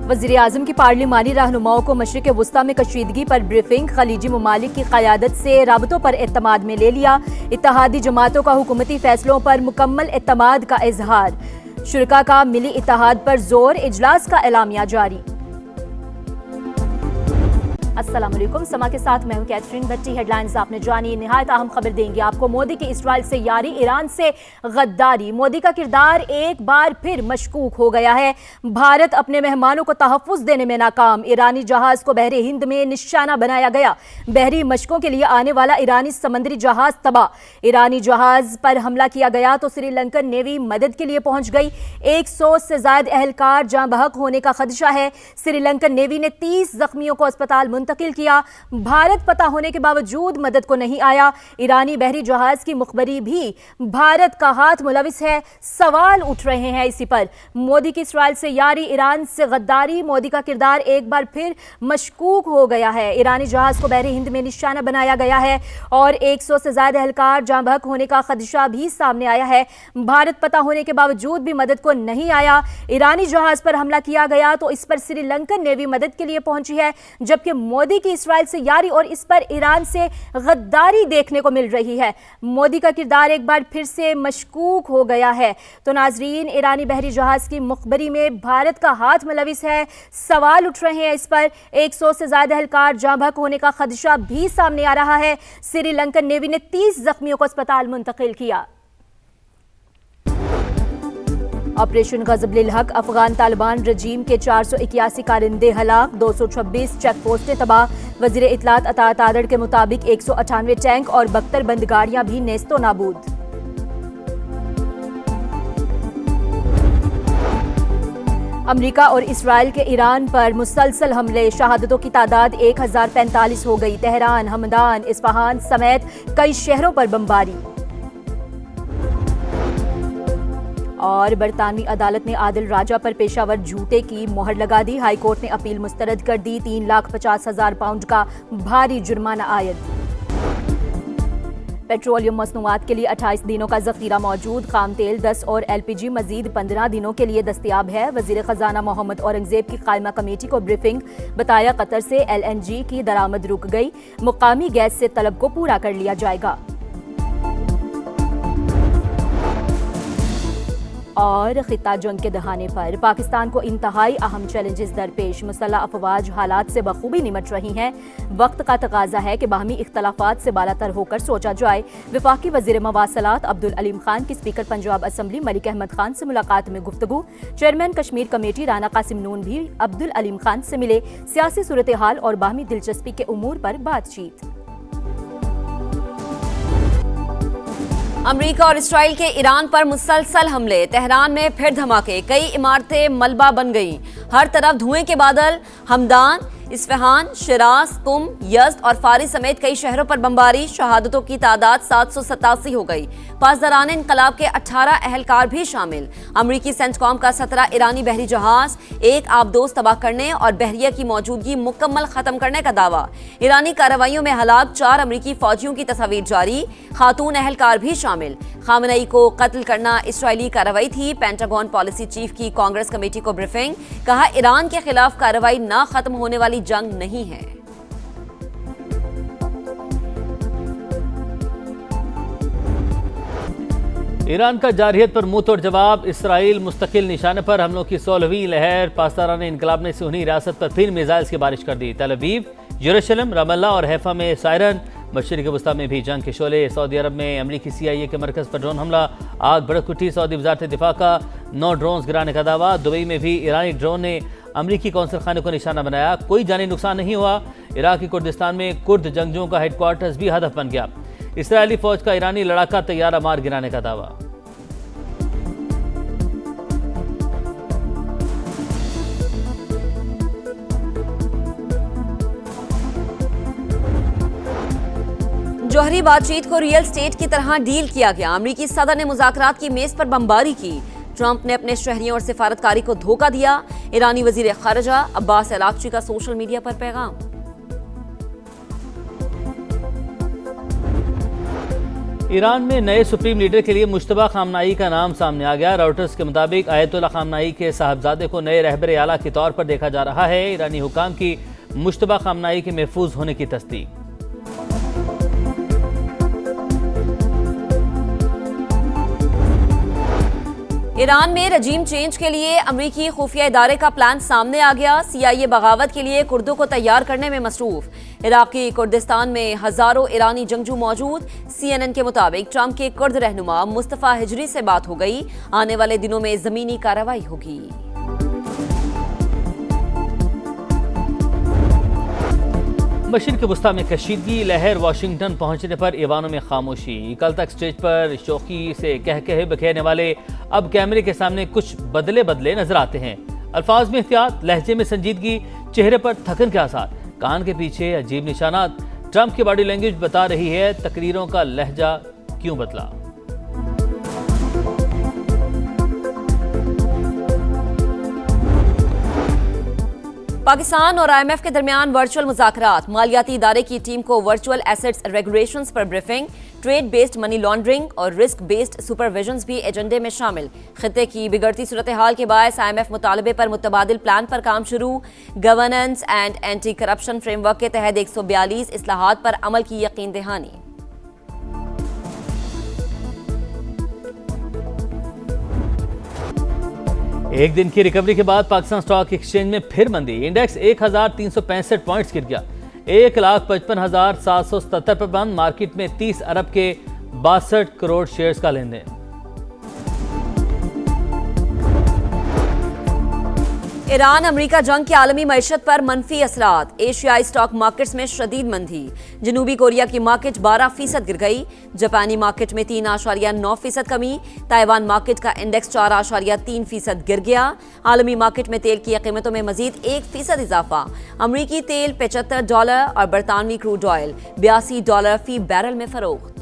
वज़ीर आज़म की पार्लिमानी रहनुमाओं को मशरिक़ वुस्ता में कशीदगी पर ब्रीफिंग। खलीजी ममालिक की क़यादत से राबतों पर एतमाद में ले लिया। इत्तेहादी जमातों का हुकूमती फैसलों पर मुकम्मल एतमाद का इजहार। शुरका का मिली इत्तेहाद पर जोर। इजलास का एलामिया जारी। अस्सलाम वालेकुम, समा के साथ मैं हूं कैथरीन भट्टी। हेडलाइंस आपने जानी। निहायत अहम खबर देंगे आपको। मोदी की इस्राइल से यारी, ईरान से गद्दारी। मोदी का किरदार एक बार फिर मशकूक हो गया है। भारत अपने मेहमानों को तहफ़्फ़ुज़ देने में नाकाम। ईरानी जहाज को बहरे हिंद में निशाना बनाया गया। बहरी मशकों के लिए आने वाला ईरानी समंदरी जहाज तबाह। ईरानी जहाज पर हमला किया गया तो श्रीलंकन नेवी मदद के लिए पहुंच गई। 100 से ज्यादा एहलकार जाँ बहक होने का खदशा है। श्रीलंकन नेवी ने 30 जख्मियों को अस्पताल मुंतकिल किया। भारत पता होने के बावजूद मदद को नहीं आया। ईरानी बहरी जहाज की मुखबरी भी भारत का हाथ मुलविस है। सवाल उठ रहे हैं इसी पर। मोदी की इस्राइल से यारी, ईरान से गद्दारी। मोदी का किरदार एक बार फिर मशकूक हो गया है। ईरानी जहाज को बहरे हिंद में निशाना बनाया गया है और 100 से ज्यादा एहलकार जाँ बहक होने का खदशा भी सामने आया है। भारत पता होने के बावजूद भी मदद को नहीं आया। ईरानी जहाज पर हमला किया गया तो इस पर श्रीलंकन नेवी मदद के लिए पहुंची है, जबकि मोदी की इस्राइल से यारी और इस पर ईरान से गद्दारी देखने को मिल रही है। मोदी का किरदार एक बार फिर से मशकूक हो गया है। तो नाजरीन, ईरानी बहरी जहाज की मुखबरी में भारत का हाथ मुलविस है। सवाल उठ रहे हैं इस पर। 100 से ज्यादा एहलकार जाँ बहक होने का खदशा भी सामने आ रहा है। श्रीलंकन नेवी ने 30 जख्मियों को अस्पताल मुंतकिल किया। ऑपरेशन गजब-उल हक। अफगान तालिबान रजीम के 481 कारिंदे हलाक, 226 चेक पोस्टें तबाह। वजीर इत्तलात अता तादड़ के मुताबिक 198 टैंक और 72 बंद गाड़ियां भी नेस्तो नाबूद। अमरीका और इसराइल के ईरान पर मुसलसल हमले। शहादतों की तादाद 1045 हो गई। तेहरान, हमदान, इस्फहान समेत कई शहरों पर बमबारी। और बरतानवी अदालत ने आदिल राजा पर पेशावर झूठे की मोहर लगा दी। हाई कोर्ट ने अपील मुस्तरद कर दी। 3,50,000 पाउंड का भारी जुर्माना आयद। पेट्रोलियम मसनूआत के लिए 28 दिनों का जखीरा मौजूद। खाम तेल 10 और LPG मजीद 15 दिनों के लिए दस्तयाब है। वजीर खजाना मोहम्मद औरंगजेब की कायमा कमेटी को ब्रीफिंग। बताया कतर से LNG की दरामद रुक गई। मुकामी गैस से तलब को पूरा कर लिया जाएगा। और खिता जंग के दहाने पर पाकिस्तान को इंतहाई अहम चैलेंजेस दरपेश। मुसल्लह अफवाज हालात से बखूबी निमट रही हैं। वक्त का तकाजा है कि बाहमी इख्तलाफात से बालातर होकर सोचा जाए। वफाकी वजीर मवासलात अब्दुल अलीम खान की स्पीकर पंजाब असम्बली मलिक अहमद खान से मुलाकात में गुफ्तगू। चेयरमैन कश्मीर कमेटी राना कासिम नून भी अब्दुल अलीम खान से मिले। सियासी सूरत हाल और बाहमी दिलचस्पी के उमूर पर बातचीत। अमेरिका और इसराइल के ईरान पर मुसलसल हमले। तेहरान में फिर धमाके। कई इमारतें मलबा बन गईं। हर तरफ धुएं के बादल। हमदान, इस्फहान, शिराज, कुम, यज़्द और फारिस समेत कई शहरों पर बमबारी। शहादतों की तादाद 787 हो गई। पासदारान इनकलाब के 18 एहलकार भी शामिल। अमरीकी सेंटकॉम का 17 ईरानी बहरी जहाज, एक आबदोज तबाह करने और बहरिया की मौजूदगी मुकम्मल खत्म करने का दावा। ईरानी कार्रवाइयों में हलाक 4 अमरीकी फौजियों की तस्वीर जारी। खातून एहलकार भी शामिल। खामनई को कत्ल करना इसराइली कार्रवाई थी। पेंटागन पॉलिसी चीफ की कांग्रेस कमेटी को ब्रीफिंग। कहा, ईरान के खिलाफ कार्रवाई ना खत्म होने वाली जंग नहीं है। ईरान का जारहियत पर मुंह तोड़ जवाब। इसराइल मुस्तकिल निशाने पर हमलों की 16वीं लहर। पासदारान इनकलाब ने सुन्नी रियासत पर फिर मिसाइल्स की बारिश कर दी। तल अवीव, यरूशलेम, रमल्ला और हैफा में सायरन। मशरिक़ वस्ता में भी जंग के शोले। सऊदी अरब में अमरीकी CIA के मरकज़ पर ड्रोन हमला, आग भड़क उठी। सऊदी वज़ारत दिफा का 9 ड्रोन्स गिराने का दावा। दुबई में भी ईरानी ड्रोन ने अमरीकी कौंसल खाने को निशाना बनाया। कोई जानी नुकसान नहीं हुआ। इराकी कुर्दिस्तान में कुर्द जंगजुओं का हेडक्वार्टर्स भी हदफ बन गया। इसराइली फौज का ईरानी लड़ाका तैयारा मार गिराने का दावा। जौहरी बातचीत को रियल स्टेट की तरह डील किया गया। अमरीकी सदर ने मुज़ाकरात की मेज पर बमबारी की। ट्रंप ने अपने शहरियों और सिफारतकारी को धोखा दिया। ईरानी वजीर खारजा अब्बास अरागची का सोशल मीडिया पर पैगाम। ईरान में नए सुप्रीम लीडर के लिए मुश्तबा खामनाई का नाम सामने आ गया। रॉयटर्स के मुताबिक आयतुल्ला खामनाई के साहबजादे को नए रहबर आला के तौर पर देखा जा रहा है। ईरानी हुकाम की मुश्तबा खामनाई के महफूज होने की तस्दीक। ईरान में रजीम चेंज के लिए अमरीकी खुफिया इदारे का प्लान सामने आ गया। CIA बगावत के लिए कुर्दों को तैयार करने में मसरूफ। इराकी कुर्दिस्तान में हजारों ईरानी जंगजू मौजूद। CNN के मुताबिक ट्रंप के कुर्द रहनुमा मुस्तफा हिजरी से बात हो गई। आने वाले दिनों में जमीनी कार्रवाई होगी। मशरिक़ वस्ता में कशीदगी, लहर वाशिंगटन पहुंचने पर ईवानों में खामोशी। कल तक स्टेज पर शौकी से कह कहे बखेरने वाले अब कैमरे के सामने कुछ बदले बदले नजर आते हैं। अल्फाज में एहतियात, लहजे में संजीदगी, चेहरे पर थकन के आसार, कान के पीछे अजीब निशानात। ट्रंप की बॉडी लैंग्वेज बता रही है तकरीरों का लहजा क्यों बदला। पाकिस्तान और IMF के दरमियान वर्चुअल मुज़ाकरात। मालियाती इदारे की टीम को वर्चुअल एसेट्स रेगुलेशंस पर briefing. Trade based money laundering और रिस्क बेस्ड सुपरविजन भी एजेंडे में शामिल। खित्ते की बिगड़ती सूरत हाल के बायस IMF मुतालबे पर मुतबादिल प्लान पर काम शुरू। Governance and anti corruption framework के तहत 142 इस्लाहात पर अमल की यकीन दहानी। एक दिन की रिकवरी के बाद पाकिस्तान स्टॉक एक्सचेंज में फिर मंदी। इंडेक्स 1365 पॉइंट्स गिर गया। 1,55,777 पर बंद। मार्केट में 30 अरब के 62 करोड़ शेयर्स का लेन देन। ईरान अमरीका जंग के आलमी मईशत पर मनफी असरात। एशियाई स्टॉक मार्केट्स में शदीद मंदी। जनूबी कोरिया की मार्केट 12% गिर गई। जापानी मार्केट में 3.9% कमी। ताइवान मार्केट का इंडेक्स 4.3% गिर गया। आलमी मार्केट में तेल की कीमतों में मजीद 1% इजाफा। अमरीकी तेल $75 और बरतानवी क्रूड ऑयल $82 फी बैरल में फरोख्त।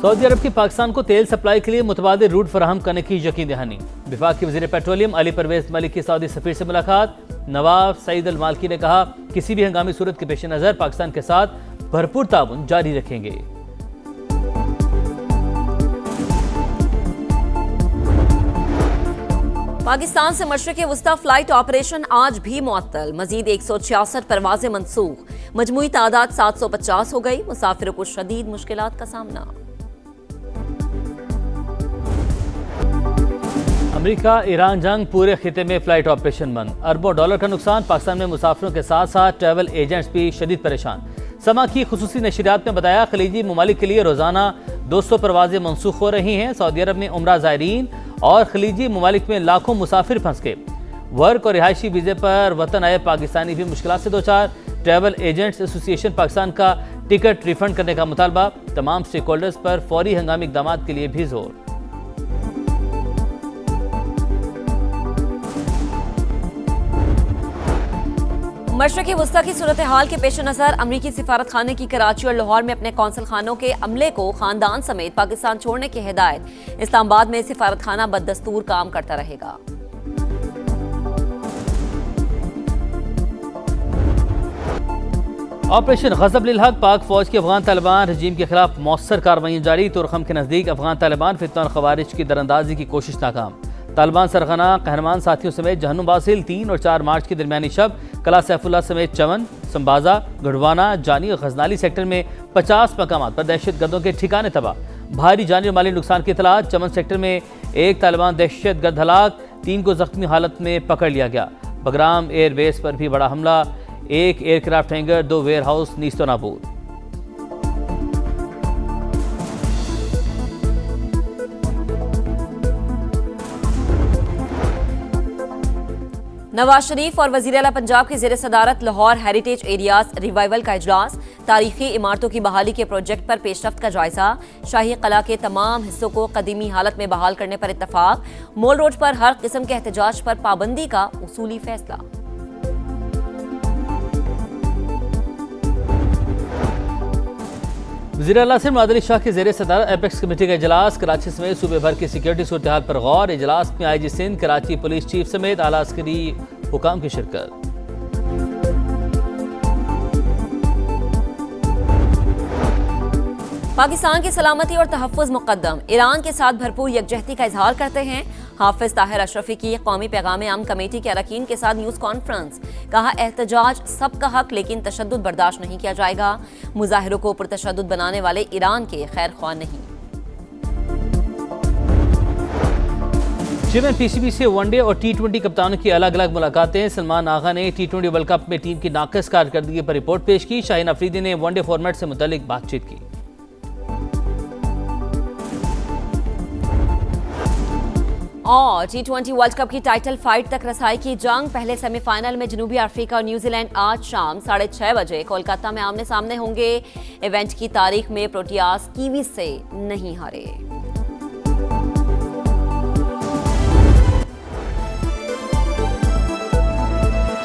सऊदी अरब की पाकिस्तान को तेल सप्लाई के लिए मुतबादिल रूट फराहम करने की यकीन दहानी। विफाक के वज़ीर पेट्रोलियम अली परवेज मलिक की सऊदी सफीर से मुलाकात। नवाब सईद अल मालकी ने कहा किसी भी हंगामी सूरत के पेश नज़र पाकिस्तान के साथ भरपूर ताउन जारी रखेंगे। पाकिस्तान से मशरिक़ वस्ता फ्लाइट ऑपरेशन आज भी मुअत्तल। मजीद 166 परवाजें मनसूख। मजमूई तादाद 750 हो गई। मुसाफिरों को शदीद मुश्किलात का सामना। अमेरिका ईरान जंग, पूरे खिते में फ्लाइट ऑपरेशन बंद। अरबों डॉलर का नुकसान। पाकिस्तान में मुसाफिरों के साथ साथ ट्रैवल एजेंट्स भी शदीद परेशान। समा की खुसूसी नशरियात में बताया खलीजी ममालिक के लिए रोजाना 200 परवाजें मनसूख हो रही हैं। सऊदी अरब में उम्रा ज़ायरीन और खलीजी ममालिक में लाखों मुसाफिर फंस गए। वर्क और रिहायशी वीज़े पर वतन आए पाकिस्तानी भी मुश्किलात से दो चार। ट्रैवल एजेंट्स एसोसिएशन पाकिस्तान का टिकट रिफंड करने का मुतालबा। तमाम स्टेक होल्डर्स पर फौरी हंगामी इक़दाम के लिए भी जोर। मशरिक़ वस्ता की सूरत हाल के पेश नज़र अमरीकी सिफारत खाने की कराची और लाहौर में अपने कौंसल खानों के अमले को खानदान समेत पाकिस्तान छोड़ने की हिदायत। इस्लामाबाद में सिफारत खाना बददस्तूर काम करता रहेगा। ऑपरेशन गज़ब लिल हक। पाक फौज की अफगान तालिबान रजीम के खिलाफ मौसर कार्रवाई जारी। तुरखम के नज़दीक अफगान तालिबान फितना और खवारिज की दरअंदाजी की कोशिश नाकाम। तालिबान सरगना कहरमान साथियों समेत जहन्नुम बासिल 3 और 4 मार्च की दरमियानी शब कला सैफुल्ला समेत चमन, संबाजा, गढ़वाना, जानी और गजनाली सेक्टर में 50 मकामात पर दहशतगर्दों के ठिकाने तबाह। भारी जानी और माली नुकसान की इतलात। चमन सेक्टर में एक तालिबान दहशतगर्द हलाक, 3 को जख्मी हालत में पकड़ लिया गया। बगराम एयरबेस पर भी बड़ा हमला। 1 एयरक्राफ्ट हैंगर, 2 वेयर हाउस नीस्तो नाबूद। नवाज शरीफ और वज़ीर आला पंजाब की ज़ेर सदारत लाहौर हेरिटेज एरियाज रिवाइवल का इजलास। तारीखी इमारतों की बहाली के प्रोजेक्ट पर पेशरफ्त का जायजा। शाही कला के तमाम हिस्सों को कदीमी हालत में बहाल करने पर इत्तफाक। मोल रोड पर हर किस्म के एहतजाज पर पाबंदी का उसूली फैसला। वज़ीर आला से मुराद अली शाह की ज़ेर सदारत एपेक्स कमेटी का इजलास। कराची समेत सूबे भर की सिक्योरिटी सूरत हाल पर गौर। इजलास में IG Sindh, Karachi police chief समेत आला अस्करी हुकाम की शिरकत। पाकिस्तान की सलामती और तहफ़्फ़ुज़ मुक़द्दम, ईरान के साथ भरपूर यकजहती का इजहार करते हैं। हाफिज ताहिर अशरफी की कौमी पैगाम आम कमेटी के अरकान के साथ न्यूज़ कॉन्फ्रेंस, कहा एहतजाज सबका हक लेकिन तशद्दुद बर्दाश्त नहीं किया जाएगा। मुजाहिरों को पुरतशद्दुद बनाने वाले ईरान के खैर ख्वाह नहीं। चेयरमैन पीसीबी से वनडे और टी20 कप्तानों की अलग अलग मुलाकातें। सलमान आगा ने टी20 वर्ल्ड कप में टीम की नाक़िस कारकर्दगी पर रिपोर्ट पेश की। शाहीन अफरीदी ने वनडे फॉर्मेट से मुतालिक बातचीत की। और टी20 वर्ल्ड कप की टाइटल फाइट तक रसाई की जंग, पहले सेमीफाइनल में जनूबी अफ्रीका और न्यूजीलैंड आज शाम 6:30 बजे कोलकाता में आमने सामने होंगे। इवेंट की तारीख में प्रोटियास कीवी से नहीं हारे।